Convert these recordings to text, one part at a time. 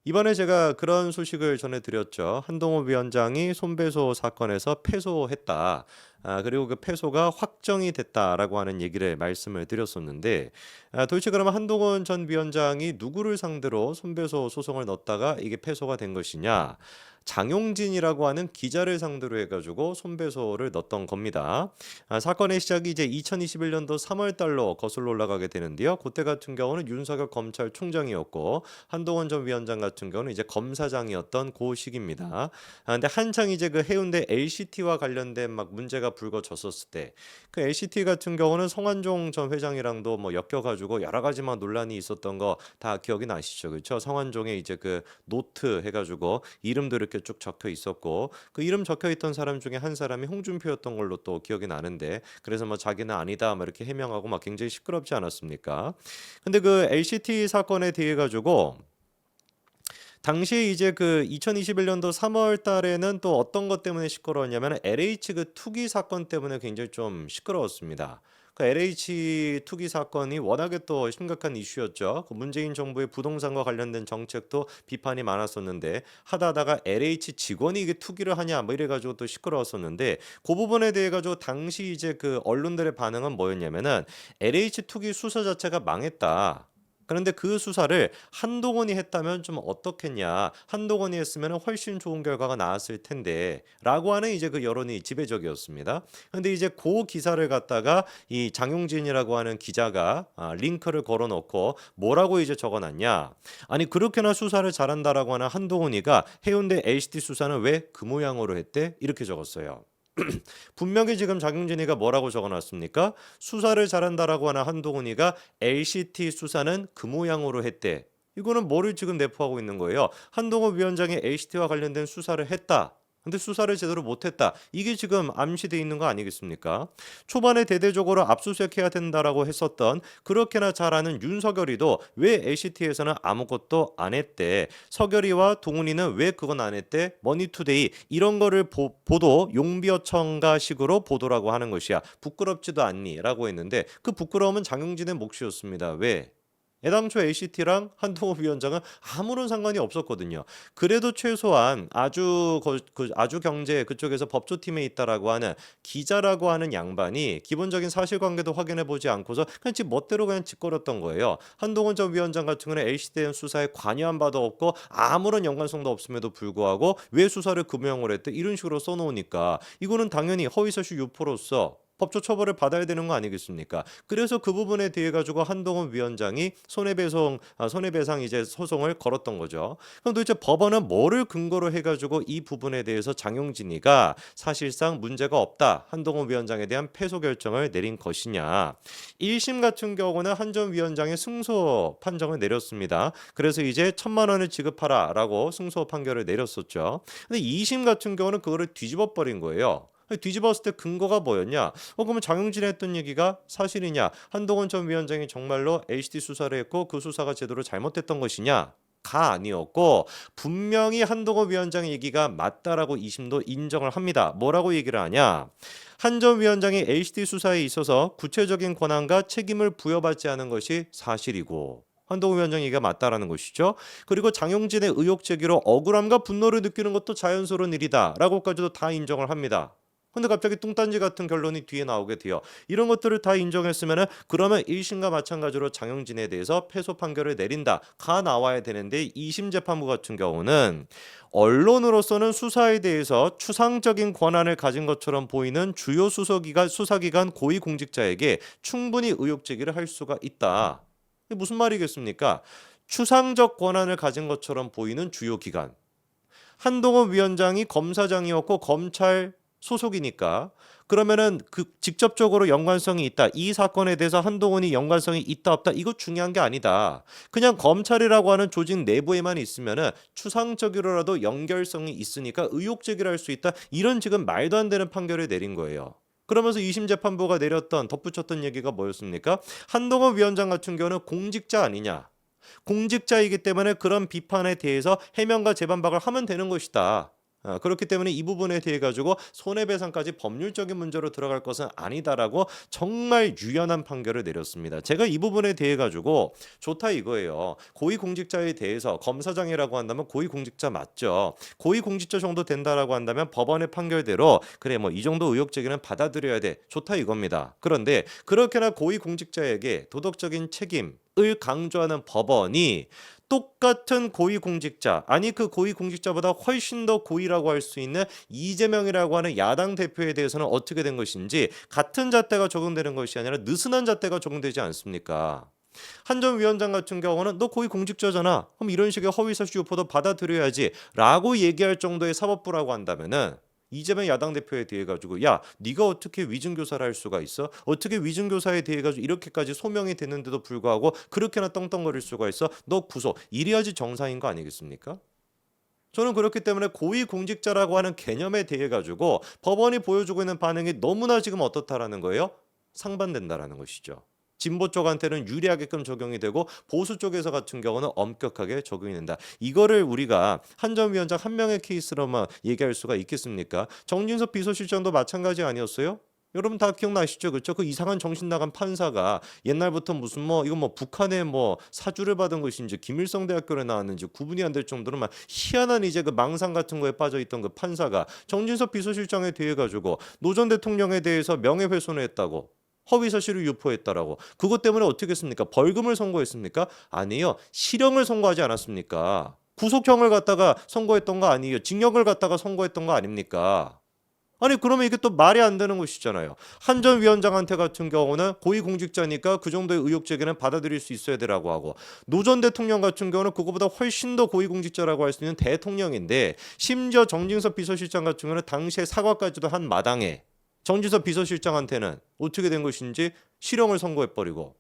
이번에 제가 그런 소식을 전해드렸죠. 한동훈 위원장이 손배소 사건에서 패소했다. 그리고 그 패소가 확정이 됐다라고 하는 얘기를 말씀을 드렸었는데, 도대체 그러면 한동훈 전 위원장이 누구를 상대로 손배소 소송을 넣었다가 이게 패소가 된 것이냐? 장용진이라고 하는 기자를 상대로 해가지고 손배소를 넣었던 겁니다. 사건의 시작이 이제 2021년도 3월 달로 거슬러 올라가게 되는데요. 그때 같은 경우는 윤석열 검찰총장이었고 한동훈 전 위원장 같은 경우는 이제 검사장이었던 그 시기입니다. 근데 한창 이제 그 해운대 LCT와 관련된 막 문제가 불거졌었을 때, 그 LCT 같은 경우는 성완종 전 회장이랑도 뭐 엮여가지고 여러 가지 막 논란이 있었던 거 다 기억이 나시죠, 그렇죠? 성완종의 이제 그 노트 해가지고 이름도 이렇게 쭉 적혀 있었고, 그 이름 적혀 있던 사람 중에 한 사람이 홍준표였던 걸로 또 기억이 나는데, 그래서 뭐 자기는 아니다 막 이렇게 해명하고 막 굉장히 시끄럽지 않았습니까? 근데 그 LCT 사건에 대해 가지고 당시에 이제 그 2021년도 3월 달에는 또 어떤 것 때문에 시끄러웠냐면 LH 그 투기 사건 때문에 굉장히 좀 시끄러웠습니다. 그 LH 투기 사건이 워낙에 또 심각한 이슈였죠. 그 문재인 정부의 부동산과 관련된 정책도 비판이 많았었는데 하다가 LH 직원이 이게 투기를 하냐 뭐 이래가지고 또 시끄러웠었는데, 그 부분에 대해 가지고 당시 이제 그 언론들의 반응은 뭐였냐면은 LH 투기 수사 자체가 망했다. 그런데 그 수사를 한동훈이 했다면 좀 어떻겠냐. 한동훈이 했으면 훨씬 좋은 결과가 나왔을 텐데. 라고 하는 이제 그 여론이 지배적이었습니다. 근데 이제 그 기사를 갖다가 이 장용진이라고 하는 기자가 링크를 걸어 놓고 뭐라고 이제 적어 놨냐. 아니, 그렇게나 수사를 잘한다라고 하는 한동훈이가 해운대 LCT 수사는 왜 그 모양으로 했대? 이렇게 적었어요. 분명히 지금 장용진이가 뭐라고 적어놨습니까? 수사를 잘한다라고 하는 한동훈이가 LCT 수사는 그 모양으로 했대. 이거는 뭐를 지금 내포하고 있는 거예요? 한동훈 위원장이 LCT와 관련된 수사를 했다. 근데 수사를 제대로 못했다. 이게 지금 암시돼 있는 거 아니겠습니까? 초반에 대대적으로 압수수색해야 된다라고 했었던 그렇게나 잘하는 윤석열이도 왜 LCT에서는 아무것도 안 했대. 서결이와 동훈이는 왜 그건 안 했대? 머니투데이 이런 거를 보도 용비어천가식으로 보도라고 하는 것이야. 부끄럽지도 않니? 라고 했는데 그 부끄러움은 장용진의 몫이었습니다. 왜? 애당초 LCT랑 한동훈 위원장은 아무런 상관이 없었거든요. 그래도 최소한 아주 경제 그쪽에서 법조팀에 있다라고 하는 기자라고 하는 양반이 기본적인 사실관계도 확인해 보지 않고서 그냥 지 멋대로 그냥 짓거렸던 거예요. 한동훈 전 위원장 같은 경우는 LCT 대한 수사에 관여한 바도 없고 아무런 연관성도 없음에도 불구하고 왜 수사를 금형을 했대? 이런 식으로 써놓으니까 이거는 당연히 허위사실 유포로서 법조 처벌을 받아야 되는 거 아니겠습니까? 그래서 그 부분에 대해 가지고 한동훈 위원장이 손해배상 이제 소송을 걸었던 거죠. 그럼 도대체 법원은 뭐를 근거로 해가지고 이 부분에 대해서 장용진이가 사실상 문제가 없다, 한동훈 위원장에 대한 패소 결정을 내린 것이냐? 1심 같은 경우는 한 전 위원장의 승소 판정을 내렸습니다. 그래서 이제 1,000만 원을 지급하라라고 승소 판결을 내렸었죠. 근데 2심 같은 경우는 그거를 뒤집어 버린 거예요. 뒤집었을 때 근거가 뭐였냐? 그러면 장용진이 했던 얘기가 사실이냐? 한동훈 전 위원장이 정말로 LCT 수사를 했고 그 수사가 제대로 잘못됐던 것이냐? 가 아니었고 분명히 한동훈 위원장의 얘기가 맞다라고 2심도 인정을 합니다. 뭐라고 얘기를 하냐? 한 전 위원장이 LCT 수사에 있어서 구체적인 권한과 책임을 부여받지 않은 것이 사실이고, 한동훈 위원장 얘기가 맞다라는 것이죠. 그리고 장용진의 의혹 제기로 억울함과 분노를 느끼는 것도 자연스러운 일이다라고까지도 다 인정을 합니다. 근데 갑자기 뚱딴지 같은 결론이 뒤에 나오게 돼요. 이런 것들을 다 인정했으면은 그러면 1심과 마찬가지로 장용진에 대해서 패소 판결을 내린다 가 나와야 되는데, 2심 재판부 같은 경우는 언론으로서는 수사에 대해서 추상적인 권한을 가진 것처럼 보이는 주요 수사기관 고위공직자에게 충분히 의혹 제기를 할 수가 있다. 이게 무슨 말이겠습니까? 추상적 권한을 가진 것처럼 보이는 주요 기관. 한동훈 위원장이 검사장이었고 검찰 소속이니까 그러면은 그 직접적으로 연관성이 있다, 이 사건에 대해서 한동훈이 연관성이 있다 없다 이거 중요한 게 아니다. 그냥 검찰이라고 하는 조직 내부에만 있으면은 추상적으로라도 연결성이 있으니까 의혹 제기를 할 수 있다, 이런 지금 말도 안 되는 판결을 내린 거예요. 그러면서 2심 재판부가 내렸던 덧붙였던 얘기가 뭐였습니까? 한동훈 위원장 같은 경우는 공직자 아니냐, 공직자이기 때문에 그런 비판에 대해서 해명과 재반박을 하면 되는 것이다. 그렇기 때문에 이 부분에 대해 가지고 손해배상까지 법률적인 문제로 들어갈 것은 아니다라고 정말 유연한 판결을 내렸습니다. 제가 이 부분에 대해 가지고 좋다 이거예요. 고위공직자에 대해서 검사장이라고 한다면 고위공직자 맞죠. 고위공직자 정도 된다라고 한다면 법원의 판결대로 그래 뭐 이 정도 의혹 제기는 받아들여야 돼. 좋다 이겁니다. 그런데 그렇게나 고위공직자에게 도덕적인 책임을 강조하는 법원이 똑같은 고위공직자 아니 그 고위공직자보다 훨씬 더 고위라고 할 수 있는 이재명이라고 하는 야당 대표에 대해서는 어떻게 된 것인지 같은 잣대가 적용되는 것이 아니라 느슨한 잣대가 적용되지 않습니까? 한 전 위원장 같은 경우는 너 고위공직자잖아. 그럼 이런 식의 허위사실 유포도 받아들여야지 라고 얘기할 정도의 사법부라고 한다면은 이재명 야당 대표에 대해 가지고 야 네가 어떻게 위증교사를 할 수가 있어? 어떻게 위증교사에 대해 가지고 이렇게까지 소명이 됐는데도 불구하고 그렇게나 떵떵거릴 수가 있어? 너 구속 이래야지 정상인 거 아니겠습니까? 저는 그렇기 때문에 고위공직자라고 하는 개념에 대해 가지고 법원이 보여주고 있는 반응이 너무나 지금 어떻다라는 거예요? 상반된다라는 것이죠. 진보 쪽한테는 유리하게끔 적용이 되고 보수 쪽에서 같은 경우는 엄격하게 적용이 된다. 이거를 우리가 한 전 위원장 한 명의 케이스로만 얘기할 수가 있겠습니까? 정진석 비서실장도 마찬가지 아니었어요? 여러분 다 기억나시죠? 그렇죠? 그 이상한 정신 나간 판사가 옛날부터 무슨 뭐 이거 뭐 북한의 뭐 사주를 받은 것인지 김일성 대학교를 나왔는지 구분이 안 될 정도로 막 희한한 이제 그 망상 같은 거에 빠져 있던 그 판사가 정진석 비서실장에 대해 가지고 노 전 대통령에 대해서 명예훼손을 했다고 허위 사실을 유포했다라고 그것 때문에 어떻게 했습니까? 벌금을 선고했습니까? 아니요. 실형을 선고하지 않았습니까? 구속형을 갖다가 선고했던 거 아니에요. 징역을 갖다가 선고했던 거 아닙니까? 아니 그러면 이게 또 말이 안 되는 것이잖아요. 한 전 위원장한테 같은 경우는 고위공직자니까 그 정도의 의혹 제기는 받아들일 수 있어야 되라고 하고 노 전 대통령 같은 경우는 그거보다 훨씬 더 고위공직자라고 할 수 있는 대통령인데 심지어 정진석 비서실장 같은 경우는 당시에 사과까지도 한 마당에 정진석 비서실장한테는 어떻게 된 것인지 실형을 선고해버리고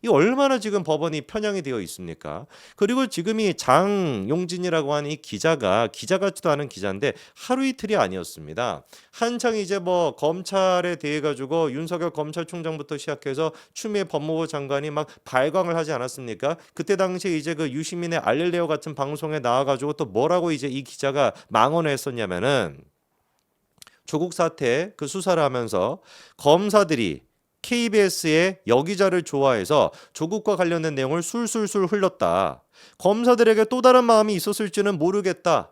이 얼마나 지금 법원이 편향이 되어 있습니까? 그리고 지금 이 장용진이라고 하는 이 기자가 기자 같지도 않은 기자인데 하루 이틀이 아니었습니다. 한창 이제 뭐 검찰에 대해 가지고 윤석열 검찰총장부터 시작해서 추미애 법무부 장관이 막 발광을 하지 않았습니까? 그때 당시에 이제 그 유시민의 알릴레오 같은 방송에 나와가지고 또 뭐라고 이제 이 기자가 망언을 했었냐면은 조국 사태 그 수사를 하면서 검사들이 KBS의 여기자를 좋아해서 조국과 관련된 내용을 술술술 흘렸다. 검사들에게 또 다른 마음이 있었을지는 모르겠다.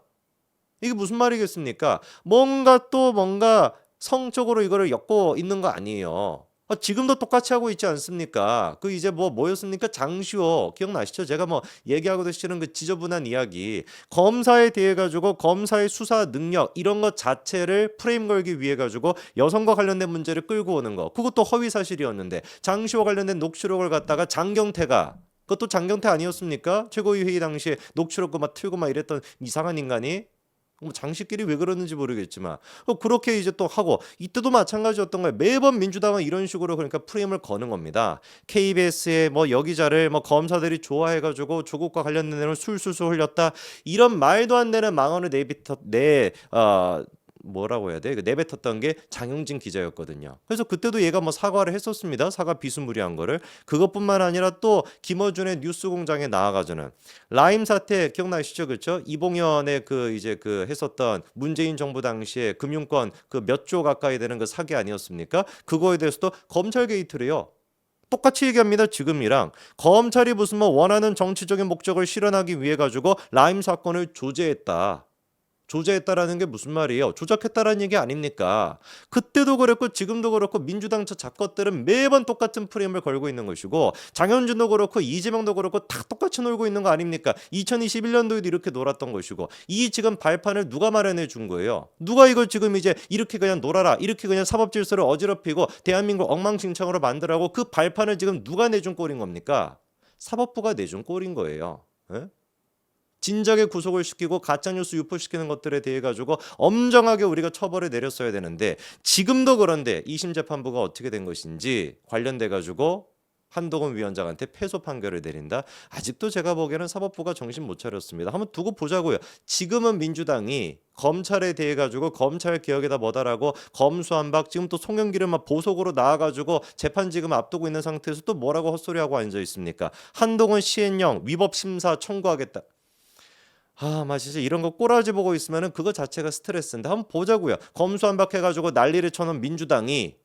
이게 무슨 말이겠습니까? 뭔가 성적으로 이거를 엮고 있는 거 아니에요. 지금도 똑같이 하고 있지 않습니까? 그 이제 뭐였습니까? 장시호 기억나시죠? 제가 뭐 얘기하고도 싫은 그 지저분한 이야기 검사에 대해 가지고 검사의 수사 능력 이런 것 자체를 프레임 걸기 위해 가지고 여성과 관련된 문제를 끌고 오는 거 그것도 허위 사실이었는데 장시호 관련된 녹취록을 갖다가 장경태가 그것도 장경태 아니었습니까? 최고위 회의 당시에 녹취록 막 틀고 막 이랬던 이상한 인간이 뭐 장식끼리 왜 그러는지 모르겠지만 그렇게 이제 또 하고 이때도 마찬가지였던 거예요. 매번 민주당은 이런 식으로 그러니까 프레임을 거는 겁니다. KBS의 뭐 여기자를 뭐 검사들이 좋아해가지고 조국과 관련된 내용을 술술술 흘렸다 이런 말도 안 되는 망언을 뭐라고 해야 돼? 내뱉었던 게 장용진 기자였거든요. 그래서 그때도 얘가 뭐 사과를 했었습니다. 사과 비스무리한 거를. 그것뿐만 아니라 또 김어준의 뉴스공장에 나와가지고는 라임 사태 기억나시죠, 그렇죠? 이봉현의 그 이제 그 했었던 문재인 정부 당시에 금융권 그 몇 조 가까이 되는 그 사기 아니었습니까? 그거에 대해서도 검찰 게이트래요. 똑같이 얘기합니다. 지금이랑 검찰이 무슨 뭐 원하는 정치적인 목적을 실현하기 위해 가지고 라임 사건을 조제했다라는 게 무슨 말이에요? 조작했다라는 얘기 아닙니까? 그때도 그랬고 지금도 그렇고 민주당 저 잡것들은 매번 똑같은 프레임을 걸고 있는 것이고 장현준도 그렇고 이재명도 그렇고 다 똑같이 놀고 있는 거 아닙니까? 2021년도에도 이렇게 놀았던 것이고 이 지금 발판을 누가 마련해 준 거예요? 누가 이걸 지금 이제 이렇게 그냥 놀아라 이렇게 그냥 사법 질서를 어지럽히고 대한민국 엉망진창으로 만들라고 그 발판을 지금 누가 내준 꼴인 겁니까? 사법부가 내준 꼴인 거예요. 에? 진작에 구속을 시키고 가짜뉴스 유포시키는 것들에 대해 가지고 엄정하게 우리가 처벌을 내렸어야 되는데 지금도 그런데 2심 재판부가 어떻게 된 것인지 관련돼 가지고 한동훈 위원장한테 패소 판결을 내린다. 아직도 제가 보기에는 사법부가 정신 못 차렸습니다. 한번 두고 보자고요. 지금은 민주당이 검찰에 대해 가지고 검찰 개혁에다 뭐다라고 검수한박 지금 또 송영길을 막 보석으로 나와가지고 재판 지금 앞두고 있는 상태에서 또 뭐라고 헛소리하고 앉아 있습니까? 한동훈 시행령 위법 심사 청구하겠다. 진짜 이런 거 꼬라지 보고 있으면은 그거 자체가 스트레스인데 한번 보자고요. 검수완박해 가지고 난리를 쳐놓은 민주당이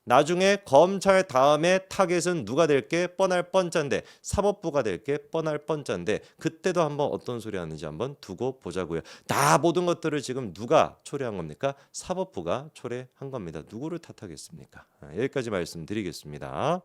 나중에 검찰 다음에 타겟은 누가 될 게 뻔할 뻔짠데 사법부가 될 게 뻔할 뻔짠데 그때도 한번 어떤 소리 하는지 한번 두고 보자고요. 다 모든 것들을 지금 누가 초래한 겁니까? 사법부가 초래한 겁니다. 누구를 탓하겠습니까? 여기까지 말씀드리겠습니다.